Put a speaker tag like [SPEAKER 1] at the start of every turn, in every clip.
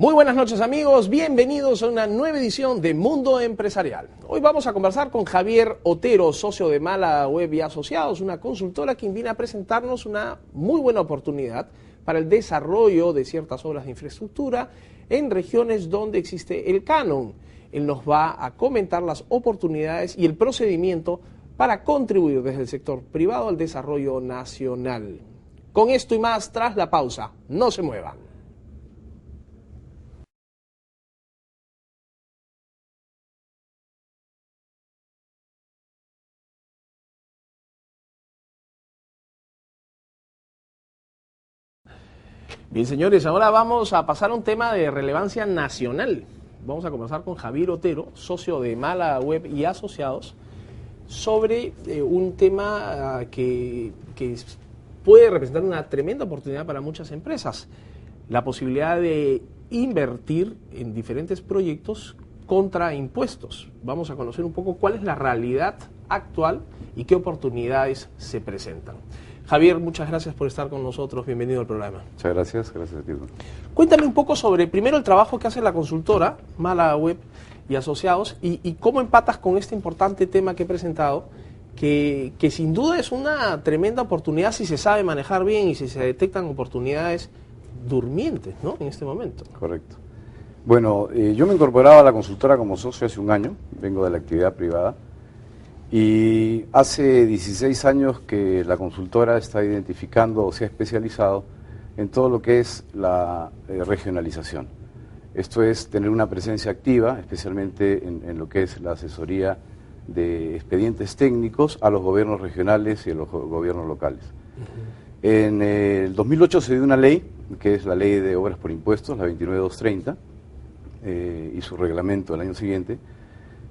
[SPEAKER 1] Muy buenas noches amigos, bienvenidos a una nueva edición de Mundo Empresarial. Hoy vamos a conversar con Javier Otero, socio de Málaga Web y Asociados, una consultora que viene a presentarnos una muy buena oportunidad para el desarrollo de ciertas obras de infraestructura en regiones donde existe el canon. Él nos va a comentar las oportunidades y el procedimiento para contribuir desde el sector privado al desarrollo nacional. Con esto y más tras la pausa, no se muevan. Bien, señores, ahora vamos a pasar a un tema de relevancia nacional. Vamos a conversar con Javier Otero, socio de Málaga Web y Asociados, sobre un tema que puede representar una tremenda oportunidad para muchas empresas. La posibilidad de invertir en diferentes proyectos contra impuestos. Vamos a conocer un poco cuál es la realidad actual y qué oportunidades se presentan. Javier, muchas gracias por estar con nosotros. Bienvenido al programa.
[SPEAKER 2] Muchas gracias a ti.
[SPEAKER 1] Cuéntame un poco sobre, primero, el trabajo que hace la consultora Málaga Web y Asociados y cómo empatas con este importante tema que he presentado, que sin duda es una tremenda oportunidad si se sabe manejar bien y si se detectan oportunidades durmientes, ¿no?, en este momento.
[SPEAKER 2] Correcto. Bueno, yo me incorporaba a la consultora como socio hace un año, vengo de la actividad privada. Y hace 16 años que la consultora está identificando o se ha especializado en todo lo que es la regionalización. Esto es tener una presencia activa, especialmente en lo que es la asesoría de expedientes técnicos a los gobiernos regionales y a los gobiernos locales. En el 2008 se dio una ley, que es la Ley de Obras por Impuestos, la 29230, y su reglamento el año siguiente,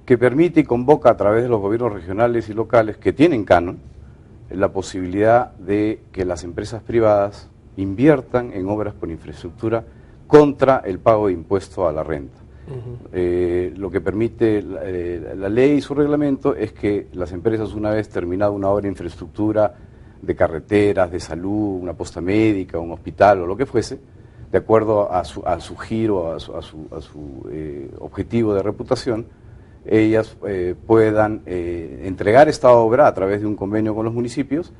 [SPEAKER 2] que permite y convoca a través de los gobiernos regionales y locales que tienen canon la posibilidad de que las empresas privadas inviertan en obras por infraestructura contra el pago de impuesto a la renta. Lo que permite la ley y su reglamento es que las empresas, una vez terminada una obra de infraestructura de carreteras, de salud, una posta médica, un hospital o lo que fuese, de acuerdo a su giro, a su objetivo de reputación, ellas puedan entregar esta obra a través de un convenio con los municipios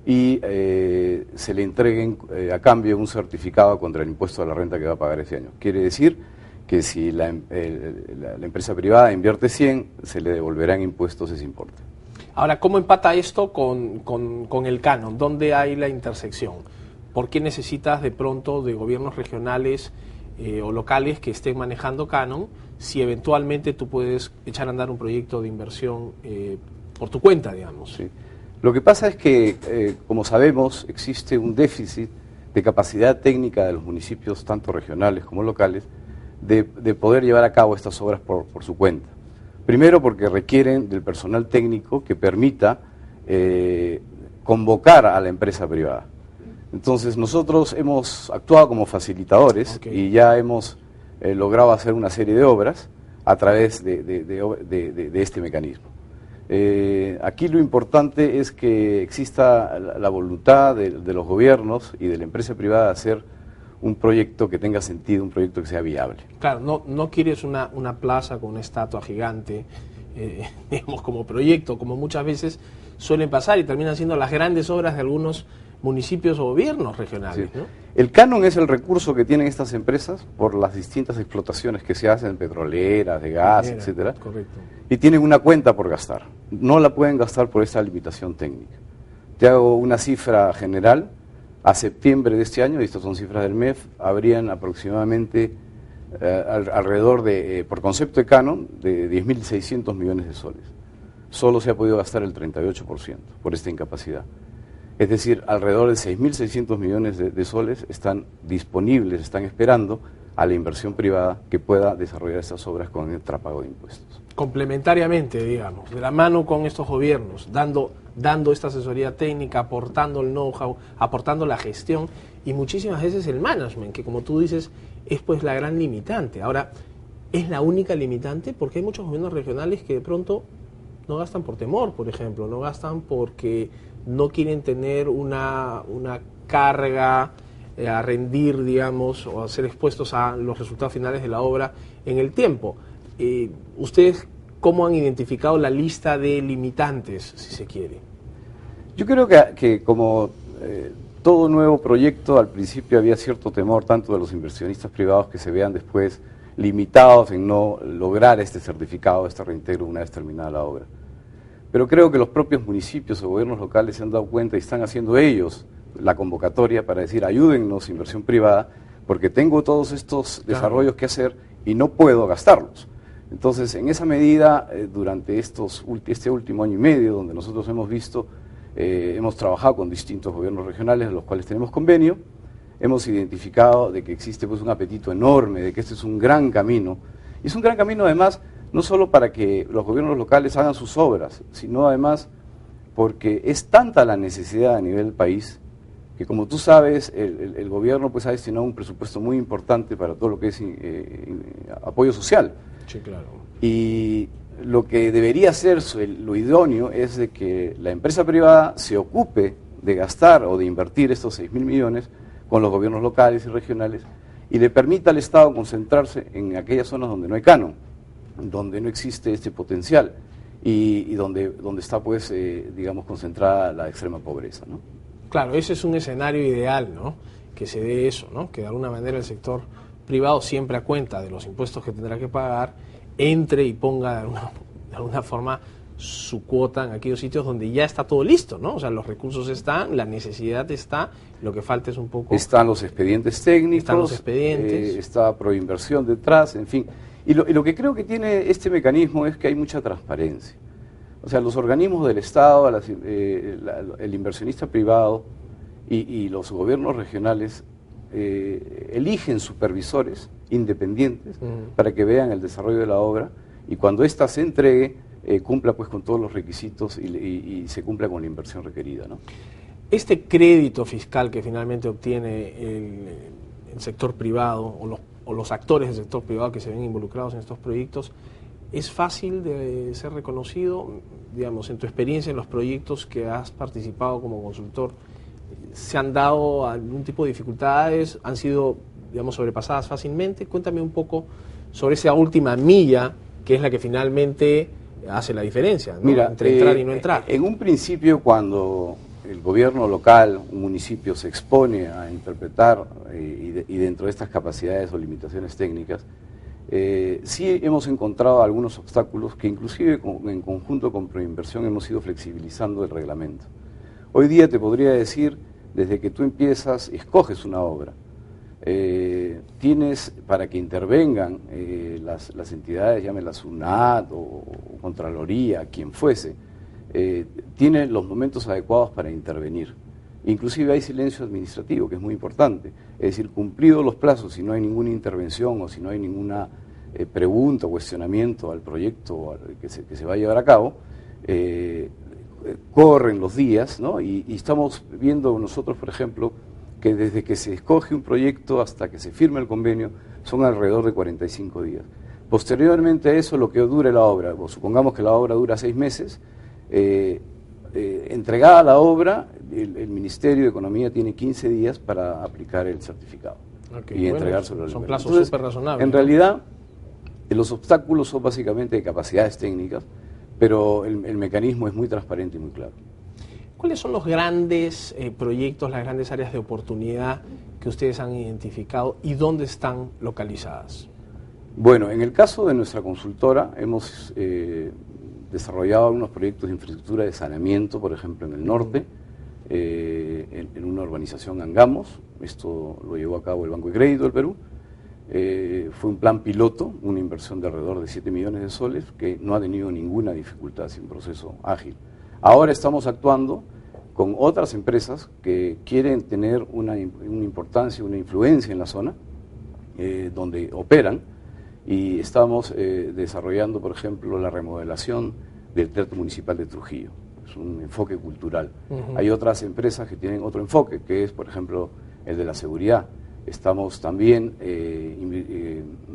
[SPEAKER 2] y se le entreguen a cambio un certificado contra el impuesto a la renta que va a pagar ese año. Quiere decir que si la empresa privada invierte 100, se le devolverá en impuestos ese importe.
[SPEAKER 1] Ahora, ¿cómo empata esto con el canon? ¿Dónde hay la intersección? ¿Por qué necesitas de pronto de gobiernos regionales o locales que estén manejando canon si eventualmente tú puedes echar a andar un proyecto de inversión por tu cuenta, digamos?
[SPEAKER 2] Sí. Lo que pasa es que, como sabemos, existe un déficit de capacidad técnica de los municipios, tanto regionales como locales, de poder llevar a cabo estas obras por su cuenta. Primero porque requieren del personal técnico que permita convocar a la empresa privada. Entonces nosotros hemos actuado como facilitadores y ya hemos logrado hacer una serie de obras a través de este mecanismo. Aquí lo importante es que exista la voluntad de los gobiernos y de la empresa privada de hacer un proyecto que tenga sentido, un proyecto que sea viable.
[SPEAKER 1] Claro, no quieres una plaza con una estatua gigante, digamos, como proyecto, como muchas veces suelen pasar y terminan siendo las grandes obras de algunos municipios o gobiernos regionales,
[SPEAKER 2] sí,
[SPEAKER 1] ¿no?
[SPEAKER 2] El canon es el recurso que tienen estas empresas por las distintas explotaciones que se hacen, petroleras, de gas, etcétera.
[SPEAKER 1] Correcto.
[SPEAKER 2] Y tienen una cuenta por gastar. No la pueden gastar por esta limitación técnica. Te hago una cifra general. A septiembre de este año, y estas son cifras del MEF, habrían aproximadamente alrededor de, por concepto de canon, de 10.600 millones de soles. Solo se ha podido gastar el 38% por esta incapacidad. Es decir, alrededor de 6.600 millones de soles están disponibles, están esperando a la inversión privada que pueda desarrollar estas obras con el pago de impuestos.
[SPEAKER 1] Complementariamente, digamos, de la mano con estos gobiernos, dando esta asesoría técnica, aportando el know-how, aportando la gestión y muchísimas veces el management, que como tú dices, es pues la gran limitante. Ahora, ¿es la única limitante? Porque hay muchos gobiernos regionales que de pronto no gastan por temor, por ejemplo, no gastan porque no quieren tener una carga a rendir, digamos, o a ser expuestos a los resultados finales de la obra en el tiempo. ¿Ustedes cómo han identificado la lista de limitantes, si se quiere?
[SPEAKER 2] Yo creo que como todo nuevo proyecto, al principio había cierto temor tanto de los inversionistas privados que se vean después limitados en no lograr este certificado, este reintegro una vez terminada la obra. Pero creo que los propios municipios o gobiernos locales se han dado cuenta y están haciendo ellos la convocatoria para decir ayúdennos, inversión privada, porque tengo todos estos desarrollos que hacer y no puedo gastarlos. Entonces, en esa medida, durante este último año y medio, donde nosotros hemos visto, hemos trabajado con distintos gobiernos regionales, a los cuales tenemos convenio, hemos identificado de que existe pues un apetito enorme, de que este es un gran camino. Y es un gran camino además, no solo para que los gobiernos locales hagan sus obras, sino además porque es tanta la necesidad a nivel del país, que como tú sabes, el gobierno pues ha destinado un presupuesto muy importante para todo lo que es apoyo social.
[SPEAKER 1] Sí, claro.
[SPEAKER 2] Y lo que debería ser lo idóneo es de que la empresa privada se ocupe de gastar o de invertir estos 6.000 millones con los gobiernos locales y regionales y le permita al Estado concentrarse en aquellas zonas donde no hay canon, donde no existe este potencial y donde está pues digamos concentrada la extrema pobreza, ¿no?
[SPEAKER 1] Claro, ese es un escenario ideal, ¿no? Que se dé eso, ¿no? Que de alguna manera el sector privado, siempre a cuenta de los impuestos que tendrá que pagar, entre y ponga de alguna forma su cuota en aquellos sitios donde ya está todo listo, ¿no? O sea, los recursos están, la necesidad está, lo que falta es un poco...
[SPEAKER 2] Están los expedientes técnicos,
[SPEAKER 1] están los expedientes,
[SPEAKER 2] está proinversión detrás, en fin. Y lo que creo que tiene este mecanismo es que hay mucha transparencia. O sea, los organismos del Estado, el inversionista privado y los gobiernos regionales eligen supervisores independientes para que vean el desarrollo de la obra y cuando ésta se entregue cumpla pues con todos los requisitos y se cumpla con la inversión requerida, ¿no?
[SPEAKER 1] Este crédito fiscal que finalmente obtiene el sector privado o los actores del sector privado que se ven involucrados en estos proyectos, ¿es fácil de ser reconocido? Digamos, en tu experiencia en los proyectos que has participado como consultor, ¿se han dado algún tipo de dificultades? ¿Han sido, digamos, sobrepasadas fácilmente? Cuéntame un poco sobre esa última milla que es la que finalmente hace la diferencia, ¿no?
[SPEAKER 2] Mira,
[SPEAKER 1] entre entrar y no entrar.
[SPEAKER 2] En un principio, cuando el gobierno local, un municipio, se expone a interpretar y dentro de estas capacidades o limitaciones técnicas, sí hemos encontrado algunos obstáculos que inclusive en conjunto con Proinversión hemos ido flexibilizando el reglamento. Hoy día te podría decir, desde que tú empiezas, escoges una obra, tienes para que intervengan las entidades, llámela SUNAT o Contraloría, quien fuese, tiene los momentos adecuados para intervenir. Inclusive hay silencio administrativo, que es muy importante, es decir, cumplidos los plazos, si no hay ninguna intervención o si no hay ninguna pregunta o cuestionamiento al proyecto que se va a llevar a cabo, corren los días, ¿no? Y estamos viendo nosotros, por ejemplo, que desde que se escoge un proyecto hasta que se firma el convenio son alrededor de 45 días. Posteriormente a eso, lo que dure la obra, o supongamos que la obra dura 6 meses, entregada la obra, el Ministerio de Economía tiene 15 días para aplicar el certificado y entregárselo al
[SPEAKER 1] son
[SPEAKER 2] gobierno.
[SPEAKER 1] plazos súper razonables.
[SPEAKER 2] En realidad, los obstáculos son básicamente de capacidades técnicas, pero el mecanismo es muy transparente y muy claro.
[SPEAKER 1] ¿Cuáles son los grandes proyectos, las grandes áreas de oportunidad que ustedes han identificado y dónde están localizadas?
[SPEAKER 2] Bueno, en el caso de nuestra consultora hemos desarrollado algunos proyectos de infraestructura de saneamiento, por ejemplo en el norte, en una urbanización Angamos. Esto lo llevó a cabo el Banco de Crédito del Perú. Fue un plan piloto, una inversión de alrededor de 7 millones de soles que no ha tenido ninguna dificultad, es un proceso ágil. Ahora estamos actuando con otras empresas que quieren tener una importancia, una influencia en la zona donde operan y estamos desarrollando, por ejemplo, la remodelación del Teatro Municipal de Trujillo. Es un enfoque cultural. Hay otras empresas que tienen otro enfoque, que es, por ejemplo, el de la seguridad. Estamos también,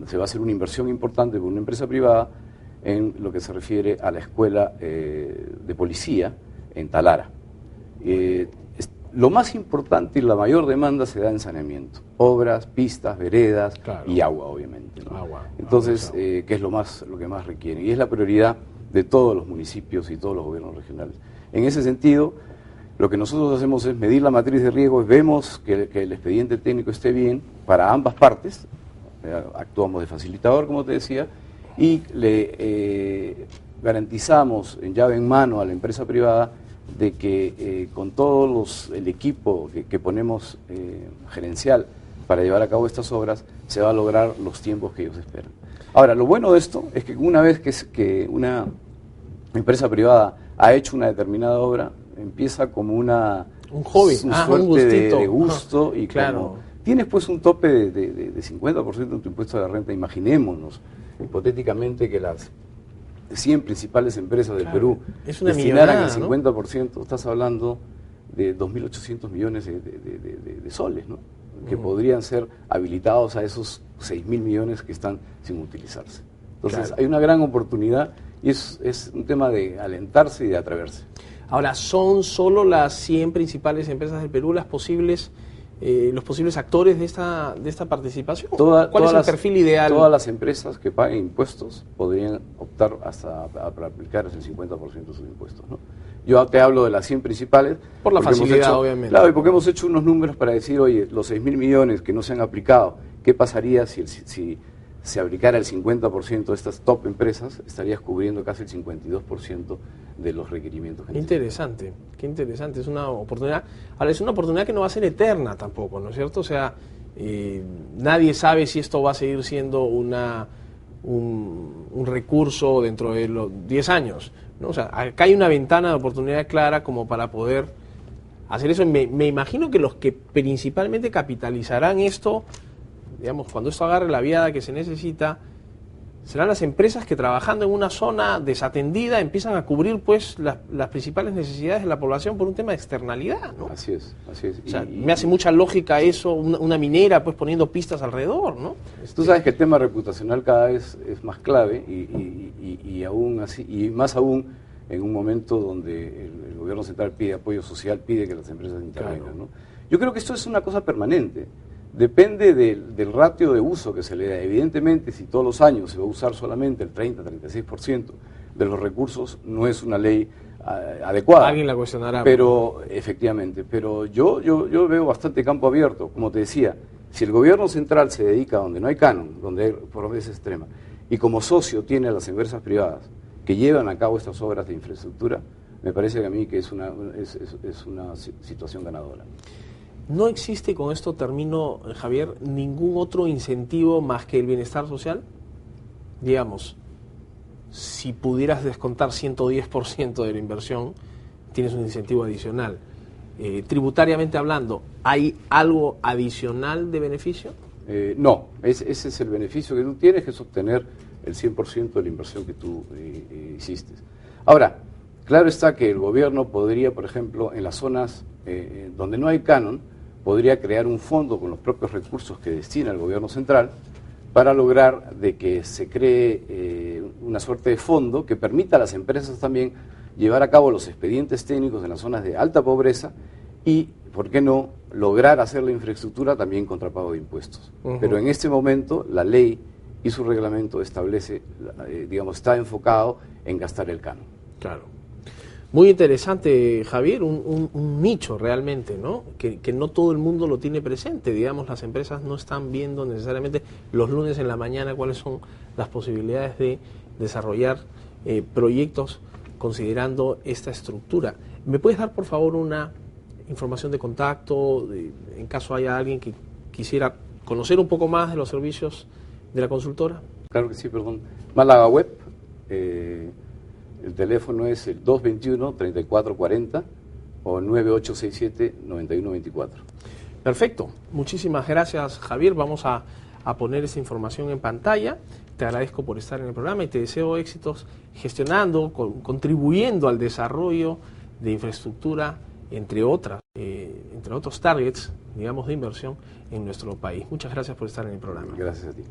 [SPEAKER 2] se va a hacer una inversión importante por una empresa privada en lo que se refiere a la escuela de policía en Talara. lo más importante y la mayor demanda se da en saneamiento, obras, pistas, veredas y agua, obviamente, ¿no? Entonces, que es lo que más requiere, y es la prioridad de todos los municipios y todos los gobiernos regionales. En ese sentido, lo que nosotros hacemos es medir la matriz de riesgo, vemos que el expediente técnico esté bien para ambas partes, actuamos de facilitador, como te decía, y le garantizamos en llave en mano a la empresa privada de que con todo el equipo que ponemos gerencial para llevar a cabo estas obras, se va a lograr los tiempos que ellos esperan. Ahora, lo bueno de esto es que una vez que una empresa privada ha hecho una determinada obra, empieza como un hobby, un suerte de gusto, y como tienes pues un tope de 50% en tu impuesto de renta. Imaginémonos hipotéticamente que las 100 principales empresas del Perú destinaran el 50%, ¿no? Estás hablando de 2.800 millones de soles, ¿no? Que podrían ser habilitados a esos 6.000 millones que están sin utilizarse. Entonces hay una gran oportunidad, y es un tema de alentarse y de atreverse.
[SPEAKER 1] Ahora, ¿son solo las 100 principales empresas del Perú los posibles actores de esta participación? ¿Cuál es el perfil ideal?
[SPEAKER 2] Todas las empresas que paguen impuestos podrían optar hasta para aplicar el 50% de sus impuestos, ¿no? Yo te hablo de las 100 principales.
[SPEAKER 1] Por la facilidad, obviamente.
[SPEAKER 2] Claro, y porque hemos hecho unos números para decir, oye, los 6.000 millones que no se han aplicado, ¿qué pasaría si se aplicara el 50% de estas top empresas? Estarías cubriendo casi el 52% de los requerimientos.
[SPEAKER 1] Qué interesante, es una oportunidad. Ahora, es una oportunidad que no va a ser eterna tampoco, ¿no es cierto? O sea, nadie sabe si esto va a seguir siendo un recurso dentro de los 10 años, ¿no? O sea, acá hay una ventana de oportunidad clara como para poder hacer eso. Me imagino que los que principalmente capitalizarán esto, digamos, cuando esto agarre la viada que se necesita, serán las empresas que, trabajando en una zona desatendida, empiezan a cubrir pues las principales necesidades de la población por un tema de externalidad, ¿no?
[SPEAKER 2] Así es.
[SPEAKER 1] O sea, me hace mucha lógica eso, una minera pues poniendo pistas alrededor, ¿no?
[SPEAKER 2] Tú sabes que el tema reputacional cada vez es más clave, y aún así, y más aún en un momento donde el gobierno central pide apoyo social, pide que las empresas intervengan, ¿no? Yo creo que esto es una cosa permanente. Depende del ratio de uso que se le da. Evidentemente, si todos los años se va a usar solamente el 30-36% de los recursos, no es una ley adecuada.
[SPEAKER 1] Alguien la cuestionará.
[SPEAKER 2] Pero, efectivamente, yo veo bastante campo abierto. Como te decía, si el gobierno central se dedica donde no hay canon, donde hay pobreza extrema, y como socio tiene a las empresas privadas que llevan a cabo estas obras de infraestructura, me parece que a mí que es una situación ganadora.
[SPEAKER 1] ¿No existe, con esto termino, Javier, ningún otro incentivo más que el bienestar social? Digamos, si pudieras descontar 110% de la inversión, tienes un incentivo adicional. Tributariamente hablando, ¿hay algo adicional de beneficio?
[SPEAKER 2] No, ese es el beneficio que tú tienes, que es obtener el 100% de la inversión que tú hiciste. Ahora, claro está que el gobierno podría, por ejemplo, en las zonas donde no hay canon, podría crear un fondo con los propios recursos que destina el gobierno central para lograr de que se cree una suerte de fondo que permita a las empresas también llevar a cabo los expedientes técnicos en las zonas de alta pobreza y, ¿por qué no?, lograr hacer la infraestructura también contra pago de impuestos. Pero en este momento la ley y su reglamento establece, está enfocado en gastar el canon.
[SPEAKER 1] Claro. Muy interesante, Javier, un nicho realmente, ¿no? Que no todo el mundo lo tiene presente. Digamos, las empresas no están viendo necesariamente los lunes en la mañana cuáles son las posibilidades de desarrollar proyectos considerando esta estructura. ¿Me puedes dar, por favor, una información de contacto en caso haya alguien que quisiera conocer un poco más de los servicios de la consultora?
[SPEAKER 2] Claro que sí, perdón. Málaga Web. El teléfono es el 221-3440 o 9867-9124.
[SPEAKER 1] Perfecto. Muchísimas gracias, Javier. Vamos a poner esa información en pantalla. Te agradezco por estar en el programa y te deseo éxitos gestionando, contribuyendo al desarrollo de infraestructura, entre otros targets, digamos, de inversión en nuestro país. Muchas gracias por estar en el programa.
[SPEAKER 2] Gracias a ti.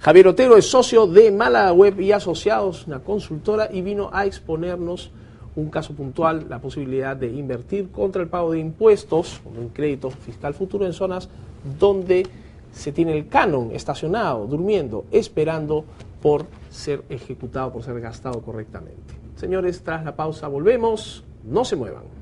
[SPEAKER 1] Javier Otero es socio de Málaga Web y Asociados, una consultora, y vino a exponernos un caso puntual, la posibilidad de invertir contra el pago de impuestos, un crédito fiscal futuro en zonas donde se tiene el canon estacionado, durmiendo, esperando por ser ejecutado, por ser gastado correctamente. Señores, tras la pausa volvemos, no se muevan.